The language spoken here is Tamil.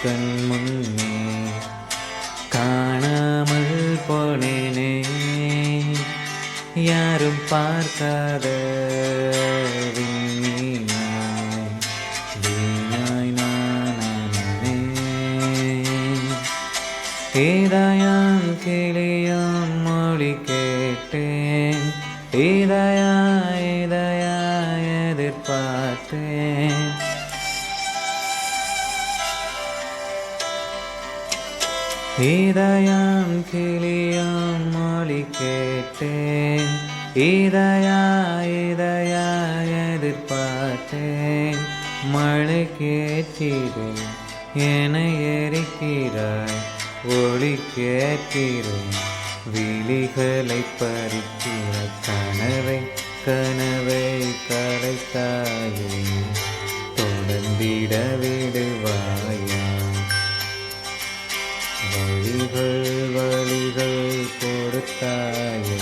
கண் முன்னே காணாமல் போனேனே, யாரும் பார்க்காத விண்மீனாய் வீணாய் நானானே. இதயம் கிளியும் மொழி கேட்டேன், இதயா இதயா எதிர்பார்த்தேன். இதயம் கிளியும் மொழி கேட்டேன், இதயா இதயா எதிர்பார்த்தேன். மழை கேட்கிறேன் என எரிக்கிறாய், ஒளி கேட்கிறேன் விழிகளை பறிக்கிறாய். கனவை கனவை கலைத்தாயே, தொடர்ந்திட விடுவாயா. வழிகள் வழிகள் கொடுத்தாயே,